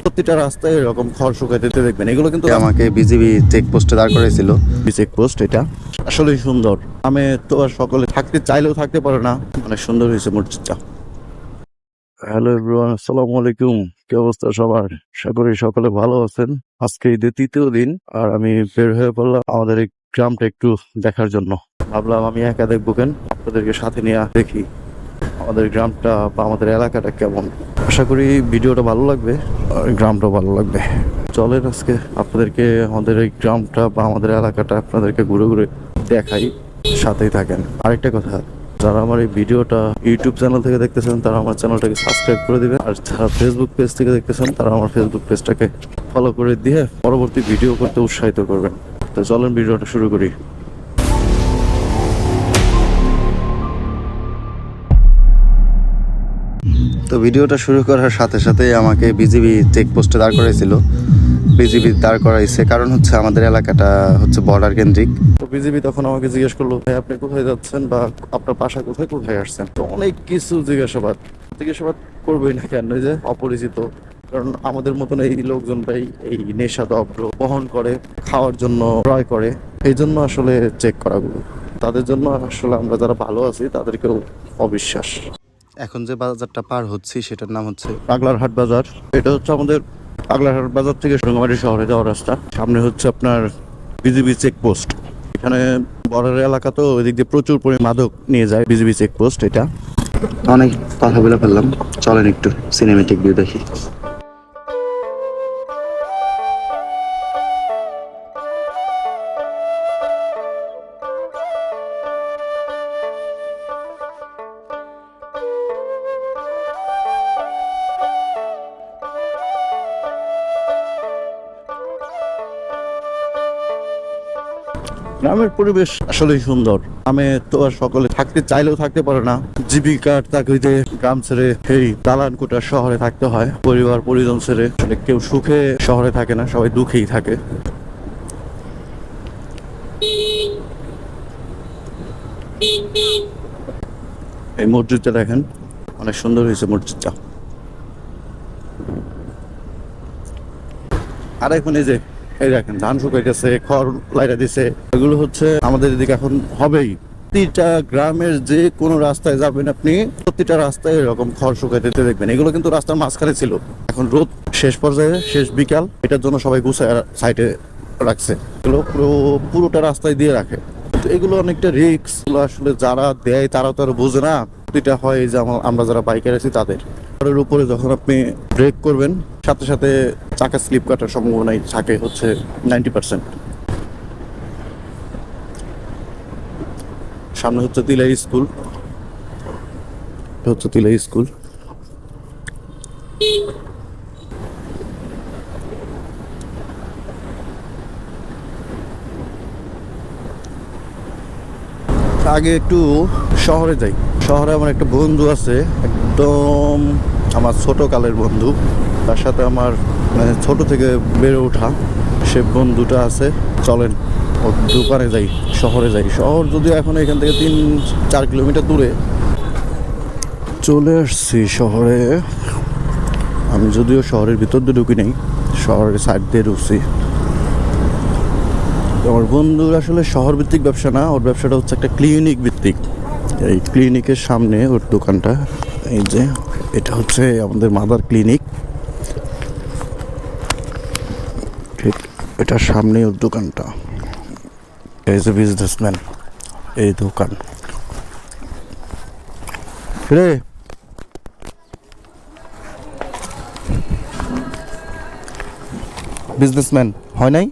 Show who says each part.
Speaker 1: প্রতিটা রাস্তায় এরকম খড় শুকাইতে দেখবেন। এগুলো কিন্তু আমাকে বিজিবি চেকপোস্টে দাঁড় করাইছিল। চেকপোস্ট এটা আসলেই সুন্দর। আমি তো আর সকলে থাকতে চাইলেও থাকতে পারে না, অনেক সুন্দর হয়েছে মসজিদটা। হ্যালো এভরিওয়ান, আসসালামু আলাইকুম। কি অবস্থা সবার? আশা করি সকলে ভালো আছেন। আজকে ঈদের তৃতীয় দিন আর আমি বের হয়ে পড়লাম আমাদের এই গ্রামটা একটু দেখার জন্য। ভাবলাম আমি একা দেখবো কেন, আপনাদেরকে সাথে নিয়ে দেখি আমাদের গ্রামটা বা আমাদের এলাকাটা কেমন। আশা করি ভিডিওটা ভালো লাগবে আর গ্রামটাও ভালো লাগবে। চলেন আজকে আপনাদেরকে আমাদের এই গ্রামটা বা আমাদের এলাকাটা আপনাদেরকে ঘুরে ঘুরে দেখাই, সাথেই থাকেন। আরেকটা কথা, যারা আমার এই ভিডিওটা ইউটিউব চ্যানেল থেকে দেখতেছেন তারা আমার চ্যানেলটাকে সাবস্ক্রাইব করে দিবেন, আর যারা ফেসবুক পেজ থেকে দেখতেছেন তারা আমার ফেসবুক পেজটাকে ফলো করে দিয়ে পরবর্তী ভিডিও করতে উৎসাহিত করবেন। তো চলেন ভিডিওটা শুরু করি। তো ভিডিওটা শুরু করার সাথে সাথে আমাকে বিজিবি চেকপোস্টে দাঁড় করাইছিল। বিজিবি দাঁড় করাইছে কারণ হচ্ছে আমাদের এলাকাটা হচ্ছে বর্ডার কেন্দ্রিক। তো বিজিবি তখন আমাকে জিজ্ঞেস করলো, ভাই আপনি কোথায় যাচ্ছেন বা আপনার বাসা কোথায়, কোথায় আসছেন। তো অনেক কিছু জিজ্ঞাসাবাদ করবেই না কেন, যে অপরিচিত। কারণ আমাদের মতন এই লোকজনটাই এই নেশা দ্রব্য বহন করে, খাওয়ার জন্য ক্রয় করে, এই জন্য আসলে চেক করাগুলো। তাদের জন্য আসলে আমরা যারা ভালো আছি তাদেরকেও অবিশ্বাস। এখন যে বাজারটা পার হচ্ছি সেটার নাম হচ্ছে পাগলারহাট বাজার। এটা হচ্ছে আমাদের পাগলারহাট বাজার থেকে রাঙ্গামাটি শহরে যাওয়ার রাস্তা। সামনে হচ্ছে আপনার বিজিবি চেকপোস্ট। এখানে বর্ডার এলাকা, তো ওই দিক দিয়ে প্রচুর পরিমাণ মাদক নিয়ে যায় বিজিবি চেকপোস্ট। এটা অনেক কথা বলে ফেললাম, চলেন একটু সিনেমেটিক ভিউ দেখি। গ্রামের পরিবেশ আসলেই সুন্দর। আমি তো আর সকলে থাকতে চাইলেও থাকতে পারে না, জীবিকার তাগিদে গ্রাম ছেড়ে এই দালান কোটা শহরে থাকতে হয়। পরিবার পরিজন ছেড়ে কেউ সুখে শহরে থাকে না, সবাই দুঃখেই থাকে। এই মসজিদটা দেখেন, অনেক সুন্দর হয়েছে মসজিদটা। আর এখন এই যে এই দেখেন ধান শুকাইতেছে, খড় লাইটা দিছে। এগুলো হচ্ছে আমাদের এদিকে এখন হবেই। প্রতিটা গ্রামের যে কোনো রাস্তায় যাবেন আপনি, প্রতিটা রাস্তায় এরকম খড় শুকাইতে দেখবেন। এগুলো কিন্তু রাস্তার মাঝখানে ছিল, এখন রোদ শেষ পর্যায়ে, শেষ বিকাল, এটার জন্য সবাই গুছায় সাইডে রাখছে। এগুলো পুরোটা রাস্তায় দিয়ে রাখে। তো এগুলো অনেকটা রিস্ক। আসলে যারা দেয় তারা তো আর বোঝে না। প্রতিটা হয় যে আমরা যারা বাইকার আছি তাদের উপরে যখন আপনি ব্রেক করবেন, সাথে সাথে চাকা স্লিপ কাটার সম্ভাবনাই থাকে হচ্ছে 90%। সামনে হচ্ছে তিলাই স্কুল, হচ্ছে তিলাই স্কুল। আগে একটু শহরে যাই। শহরে আমার একটা বন্ধু আছে, একদম আমার ছোট কালের বন্ধু। তার সাথে আমার মানে ছোট থেকে বেড়ে ওঠা সে বন্ধুটা আছে। চলেন ওর দোকানে যাই, শহরে যাই। শহর যদিও এখন এখান থেকে 3-4 কিলোমিটার দূরে। চলে আসছি শহরে। আমি যদিও শহরের ভিতর দিয়ে ঢুকি নাই, শহরের সাইড দিয়ে ঢুকছি। আমার বন্ধুর আসলে শহর ভিত্তিক ব্যবসা না, ওর ব্যবসাটা হচ্ছে একটা ক্লিনিক ভিত্তিক। এই ক্লিনিকের সামনে ওর দোকানটা। এই যে এটা হচ্ছে আমাদের মাদার ক্লিনিক, ঠিক এটার সামনে ওর দোকানটা। এই যে বিজনেসম্যান, এই দোকান। রে বিজনেসম্যান হয় নাই?